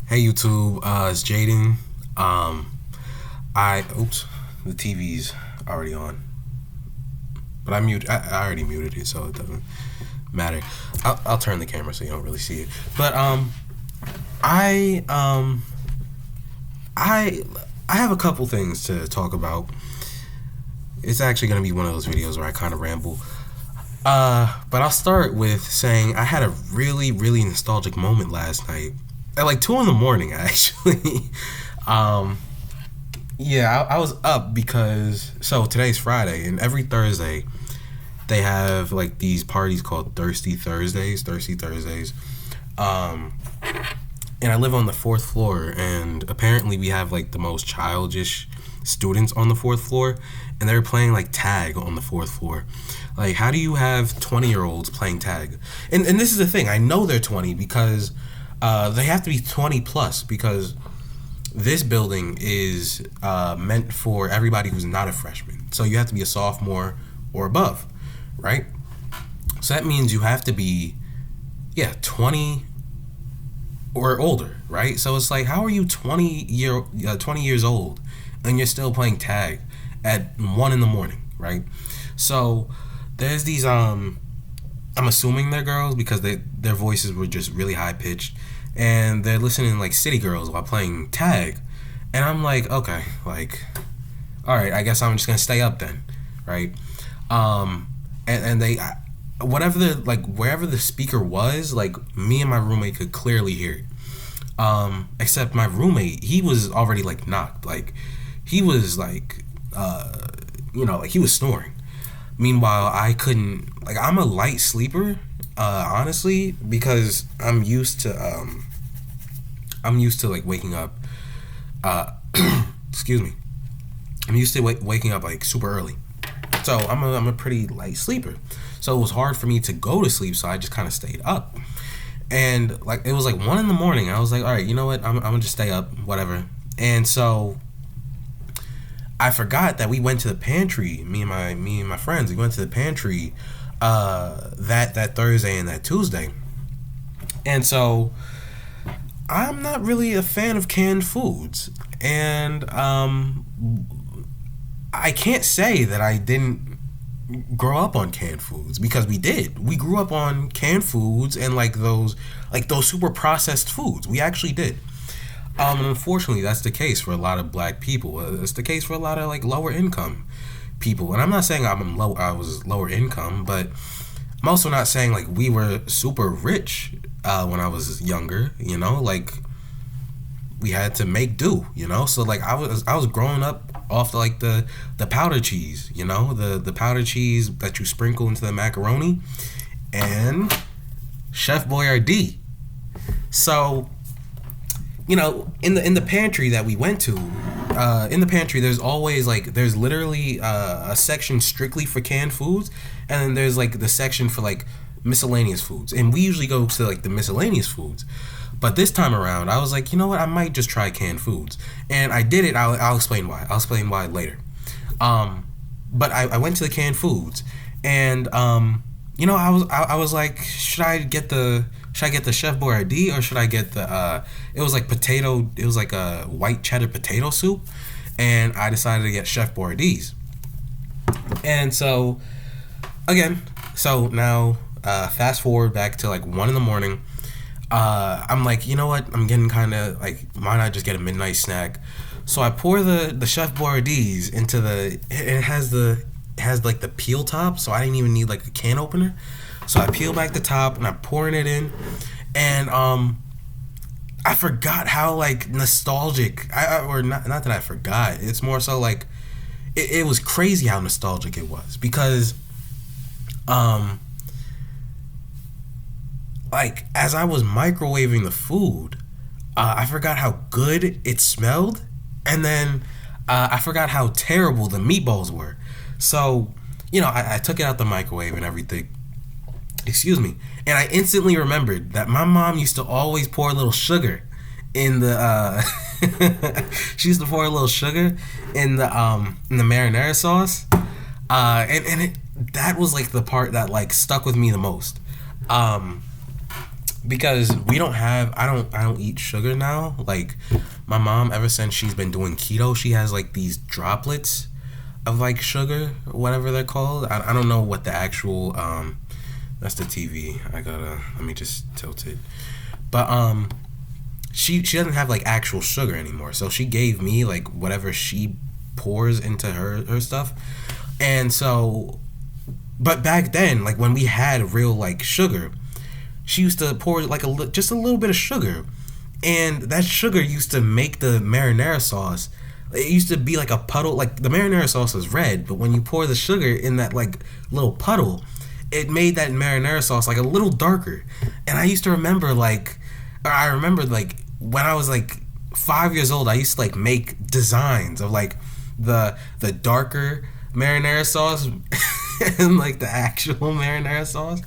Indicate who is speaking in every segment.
Speaker 1: Hey YouTube, it's Jaden. Um, oops, the TV's already on, but I already muted it, so it doesn't matter. I'll turn the camera so you don't really see it. But I um, I I have a couple things to talk about. It's actually gonna be one of those videos where I kind of ramble. But I'll start with saying I had a really nostalgic moment last night at like 2 in the morning, actually. um, yeah, I was up because today's Friday, and every Thursday they have like these parties called Thirsty Thursdays. Um, and I live on the fourth floor, and apparently we have like the most childish students on the fourth floor, and they're playing like tag on the fourth floor. Like, how do you have 20-year-olds playing tag? And this is the thing. I know they're 20 because they have to be 20 plus because this building is meant for everybody who's not a freshman. So you have to be a sophomore or above, right? So that means you have to be, 20 or older, right? So it's like, how are you 20 years old and you're still playing tag at 1 in the morning, right? So there's these I'm assuming they're girls because their voices were just really high pitched, and they're listening like City Girls while playing tag, and I'm like, okay, like, all right, I guess I'm just gonna stay up then, right? And they whatever the like wherever the speaker was, like me and my roommate could clearly hear it. Except my roommate, he was already like knocked, like he was like like he was snoring. Meanwhile, I couldn't. Like, I'm a light sleeper, honestly, because I'm used to like waking up. Excuse me. I'm used to waking up like super early, so I'm a pretty light sleeper. So it was hard for me to go to sleep, so I just kind of stayed up. And like it was like 1 in the morning. I was like, all right, you know what? I'm gonna just stay up, whatever. And so I forgot that we went to the pantry. Me and my friends. We went to the pantry that Thursday and that Tuesday. And so I'm not really a fan of canned foods, and I can't say that I didn't grow up on canned foods because we did. We grew up on canned foods and like those super processed foods. We actually did. And unfortunately, that's the case for a lot of black people. It's the case for a lot of like lower income people. And I'm not saying I was lower income, but I'm also not saying like we were super rich when I was younger. Like we had to make do. So like I was growing up off like the powder cheese. The powder cheese that you sprinkle into the macaroni and Chef Boyardee. So in the pantry that we went to, in the pantry, there's literally a section strictly for canned foods, and then there's like the section for like miscellaneous foods, and we usually go to like the miscellaneous foods. But this time around, I was like, you know what, I might just try canned foods, and I did it. I'll explain why. I'll explain why later. But I went to the canned foods, and I was like, should I get the Chef Boyardee or should I get the it was like a white cheddar potato soup, and I decided to get Chef Boyardee's. And so now fast forward back to like 1 in the morning. I'm like, you know what? I'm getting kind of like, why not just get a midnight snack? So I pour the Chef Boyardee's into it has like the peel top, so I didn't even need like a can opener. So I peel back the top and I'm pouring it in, and I forgot how like nostalgic or not that I forgot. It's more so like it was crazy how nostalgic it was because like as I was microwaving the food, I forgot how good it smelled, and then I forgot how terrible the meatballs were. So I took it out the microwave and everything. Excuse me. And I instantly remembered that my mom used to always pour a little sugar in the she used to pour a little sugar in the marinara sauce. That was like the part that like stuck with me the most. because we don't have I don't eat sugar now. Like my mom, ever since she's been doing keto, she has like these droplets of like sugar, whatever they're called. I don't know what the actual that's the TV. I gotta let me just tilt it. But she doesn't have like actual sugar anymore. So she gave me like whatever she pours into her stuff. And so but back then, like when we had real like sugar, she used to pour like just a little bit of sugar, and that sugar used to make the marinara sauce. It used to be like a puddle. Like the marinara sauce is red, but when you pour the sugar in that like little puddle, it made that marinara sauce like a little darker. And I used to remember I remember like when I was like 5 years old, I used to like make designs of like the darker marinara sauce and like the actual marinara sauce.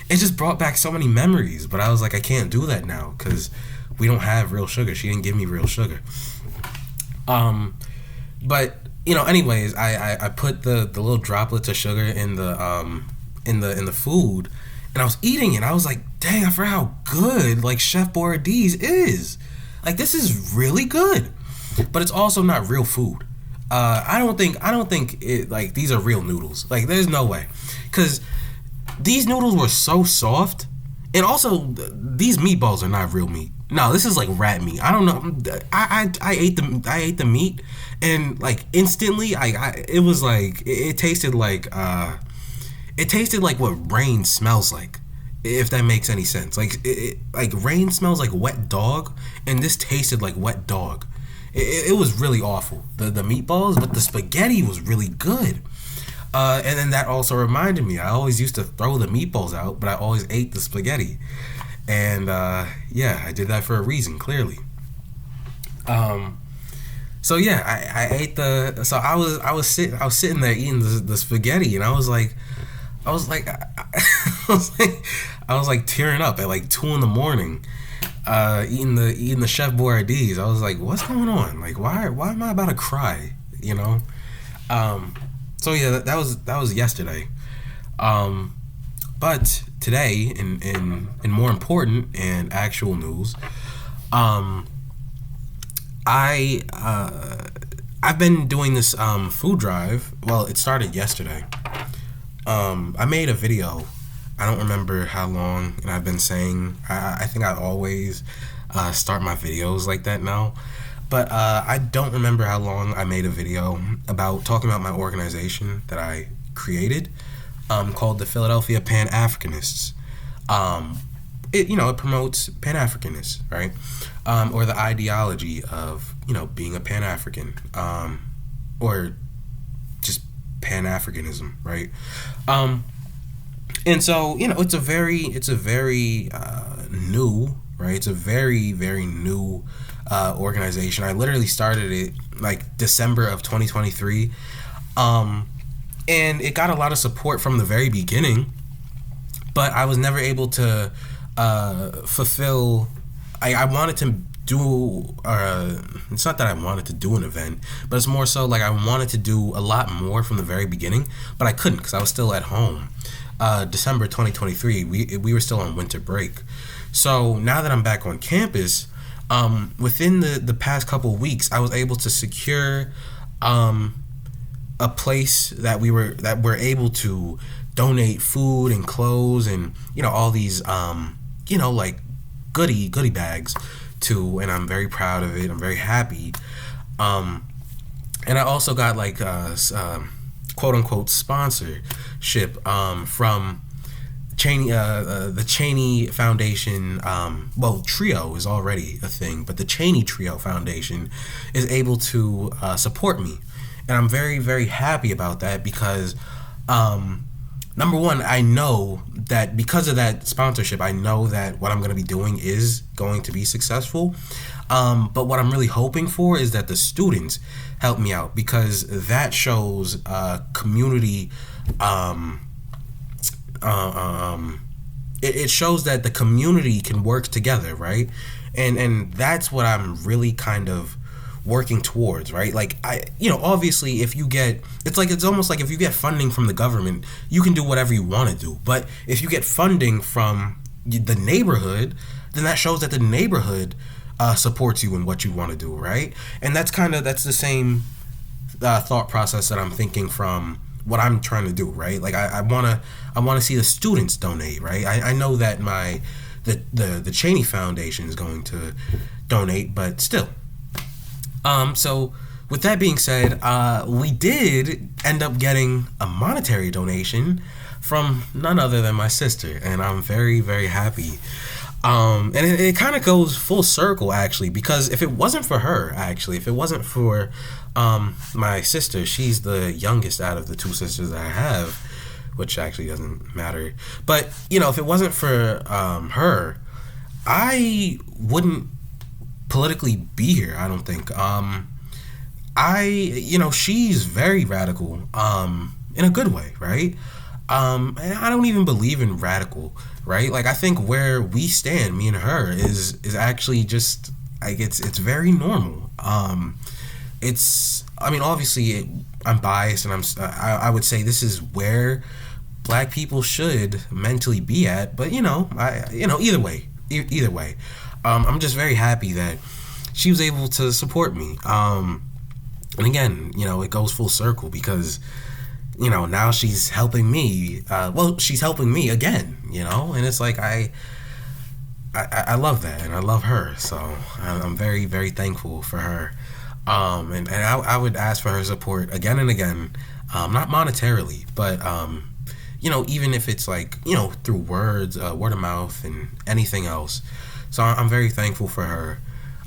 Speaker 1: It just brought back so many memories, but I was like, I can't do that now because we don't have real sugar. She didn't give me real sugar. But anyways, I put the little droplets of sugar in the food, and I was eating it. I was like, dang, I forgot how good like Chef Boyardees is. Like this is really good, but it's also not real food. I don't think it like these are real noodles. Like there's no way, because these noodles were so soft, and also these meatballs are not real meat. No, this is like rat meat. I don't know. I ate the meat, and like instantly, it was like it tasted like what rain smells like, if that makes any sense. Like like rain smells like wet dog, and this tasted like wet dog. It was really awful. The meatballs, but the spaghetti was really good. And then that also reminded me, I always used to throw the meatballs out, but I always ate the spaghetti. And yeah, I did that for a reason, clearly. So yeah, I ate so I was sitting there eating the spaghetti, and I was like I was like tearing up at like 2 a.m. Eating the Chef Boyardees. I was like, what's going on? Like why am I about to cry? So yeah, that was yesterday. But today, in more important and actual news, I've been doing this food drive. Well, it started yesterday. I made a video. I don't remember how long, and I've been saying I think I always start my videos like that now. But I don't remember how long I made a video about talking about my organization that I created, called the Philadelphia Pan-Africanists. It promotes Pan-Africanists, right? Or the ideology of being a Pan-African, or just Pan-Africanism, right? And so it's a very new, right? It's a very, very new organization. I literally started it like December of 2023, and it got a lot of support from the very beginning, but I was never able to fulfill. I wanted to do it's not that I wanted to do an event, but it's more so like I wanted to do a lot more from the very beginning, but I couldn't because I was still at home. December 2023, we were still on winter break. So now that I'm back on campus, within the past couple of weeks, I was able to secure a place that we're able to donate food and clothes and all these like goodie bags to, and I'm very proud of it. I'm very happy. And I also got like quote unquote sponsorship from Cheney, the Cheney Foundation. Well, Trio is already a thing, but the Cheney Trio Foundation is able to support me, and I'm very, very happy about that because number one, I know that because of that sponsorship, I know that what I'm going to be doing is going to be successful. But what I'm really hoping for is that the students help me out, because that shows community. It shows that the community can work together, right? And that's what I'm really kind of working towards, right? Like obviously if you get, it's almost like if you get funding from the government, you can do whatever you want to do. But if you get funding from the neighborhood, then that shows that the neighborhood supports you in what you want to do, right? And that's the same thought process that I'm thinking from what I'm trying to do, right? Like I wanna see the students donate, right? I know that the Cheney Foundation is going to donate, but still. So with that being said, we did end up getting a monetary donation from none other than my sister, and I'm very, very happy. And it kind of goes full circle, actually, because if it wasn't for her, actually, if it wasn't for my sister, she's the youngest out of the two sisters that I have, which actually doesn't matter. But, if it wasn't for her, I wouldn't politically be here, I don't think. She's very radical, in a good way, right? And I don't even believe in radical, right? Like, I think where we stand, me and her, is actually just like it's very normal. Obviously, I'm biased, and I would say this is where Black people should mentally be at. But either way, I'm just very happy that she was able to support me. And again, it goes full circle because now she's helping me. She's helping me again. And it's like I love that, and I love her. So I'm very, very thankful for her. And I would ask for her support again and again, not monetarily, but even if it's like through words, word of mouth, and anything else. So I'm very thankful for her.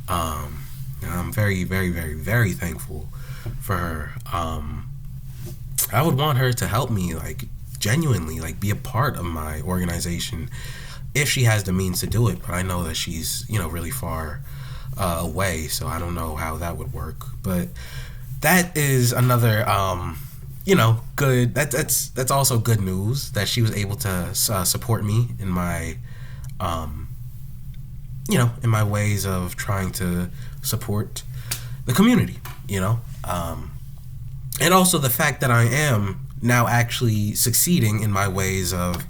Speaker 1: I'm very, very, very, very thankful for her. I would want her to help me, like, genuinely, like, be a part of my organization if she has the means to do it. But I know that she's, really far away, so I don't know how that would work. But that is another, good. That's also good news that she was able to support me in my, in my ways of trying to support the community, and also the fact that I am now actually succeeding in my ways of,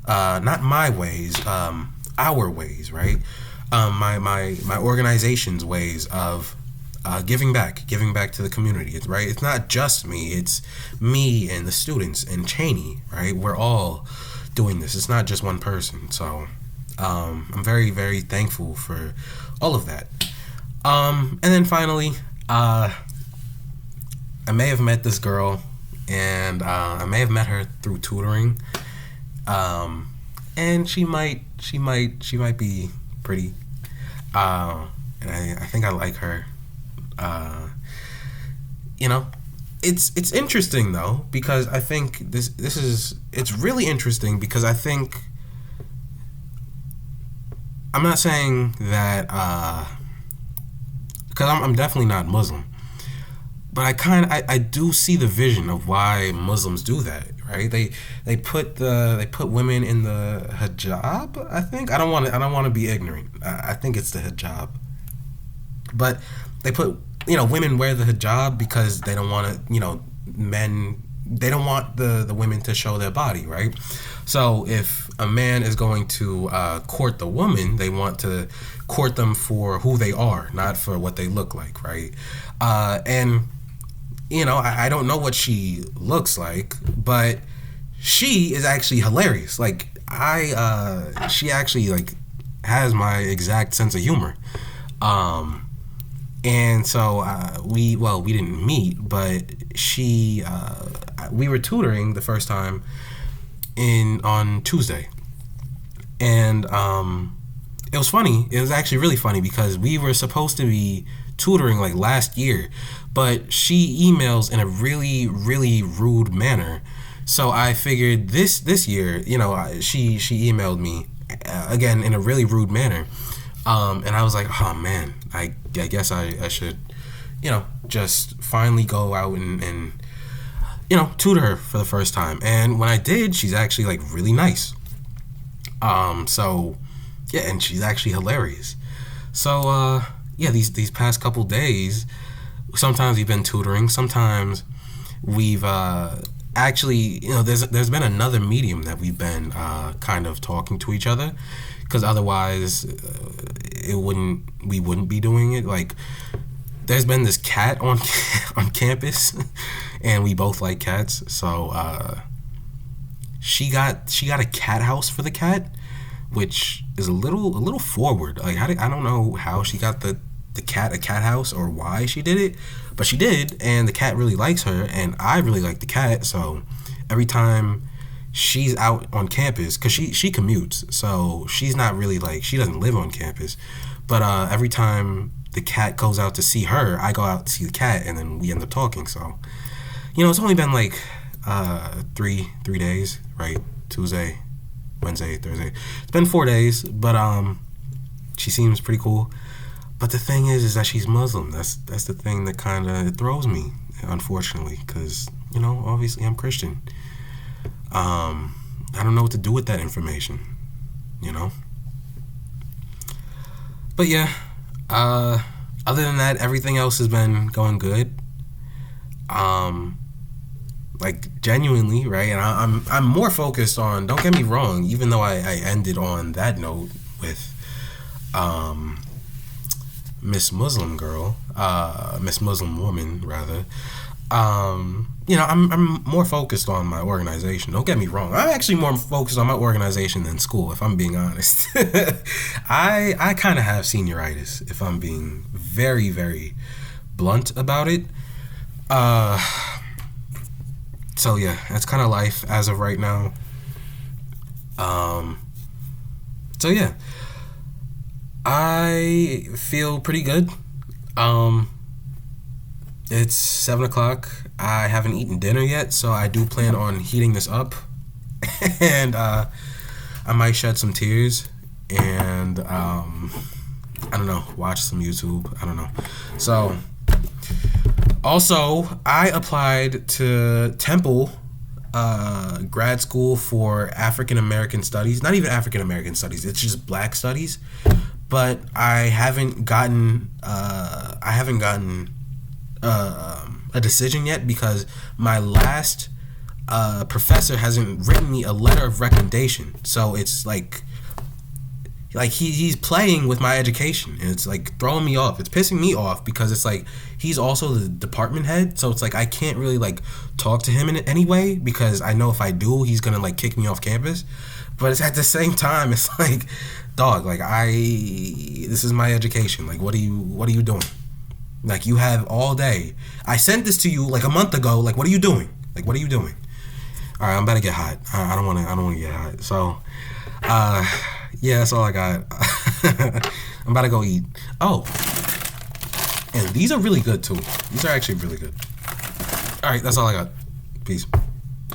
Speaker 1: not my ways, our ways, right? My organization's ways of giving back to the community, right? It's not just me, it's me and the students and Cheney, right? We're all doing this. It's not just one person. So I'm very, very thankful for all of that. And then finally, I may have met this girl, and I may have met her through tutoring, and she might be pretty, and I think I like her. It's interesting though, because I think it's really interesting because I think I'm not saying that because I'm definitely not Muslim. But I do see the vision of why Muslims do that, right? They put women in the hijab. I think I don't want to be ignorant. I think it's the hijab, but they put women wear the hijab because they don't want to men. They don't want the women to show their body, right? So if a man is going to court the woman, they want to court them for who they are, not for what they look like, right? And I don't know what she looks like, but she is actually hilarious. Like she actually like has my exact sense of humor. And so we didn't meet, but we were tutoring the first time on Tuesday, and it was funny. It was actually really funny because we were supposed to be tutoring like last year, but she emails in a really, really rude manner. So I figured this year, she emailed me again in a really rude manner, and I was like, oh man, I guess I should, just finally go out and tutor her for the first time. And when I did, she's actually like really nice. So yeah, and she's actually hilarious. So these past couple days, sometimes we've been tutoring, sometimes we've actually, there's been another medium that we've been kind of talking to each other, because otherwise we wouldn't be doing it. Like, there's been this cat on on campus, and we both like cats, so she got a cat house for the cat, which is a little forward. Like, I don't know how she got the cat a cat house or why she did it, but she did, and the cat really likes her, and I really like the cat. So every time she's out on campus, because she commutes, so she's not really, like, she doesn't live on campus, but every time the cat goes out to see her, I go out to see the cat, and then we end up talking. So, it's only been like 3 days, right? Tuesday, Wednesday, Thursday. It's been 4 days, but she seems pretty cool. But the thing is that she's Muslim. That's the thing that kind of throws me, unfortunately, because obviously I'm Christian. I don't know what to do with that information, But yeah, other than that, everything else has been going good. Like, genuinely, right? And I'm more focused on. Don't get me wrong. Even though I ended on that note with Miss Muslim girl, Miss Muslim woman rather. I'm more focused on my organization. Don't get me wrong. I'm actually more focused on my organization than school, if I'm being honest. I kind of have senioritis, if I'm being very, very blunt about it. So yeah, that's kind of life as of right now. So yeah, I feel pretty good. It's 7 o'clock. I haven't eaten dinner yet, so I do plan on heating this up, and I might shed some tears, and I don't know, watch some YouTube. I don't know. So, also, I applied to Temple grad school for African American studies. Not even African American studies. It's just Black studies. But I haven't gotten a decision yet, because my last professor hasn't written me a letter of recommendation. So it's like he's playing with my education, and it's like throwing me off. It's pissing me off, because it's like he's also the department head, so it's like I can't really like talk to him in any way, because I know if I do, he's gonna like kick me off campus. But it's at the same time, it's like, dog, like this is my education. Like, what are you doing? Like, you have all day. I sent this to you like a month ago. Like, what are you doing? Like, what are you doing? All right, I'm about to get hot. I don't want to get hot. So, yeah, that's all I got. I'm about to go eat. Oh, and these are really good too. These are actually really good. All right, that's all I got. Peace.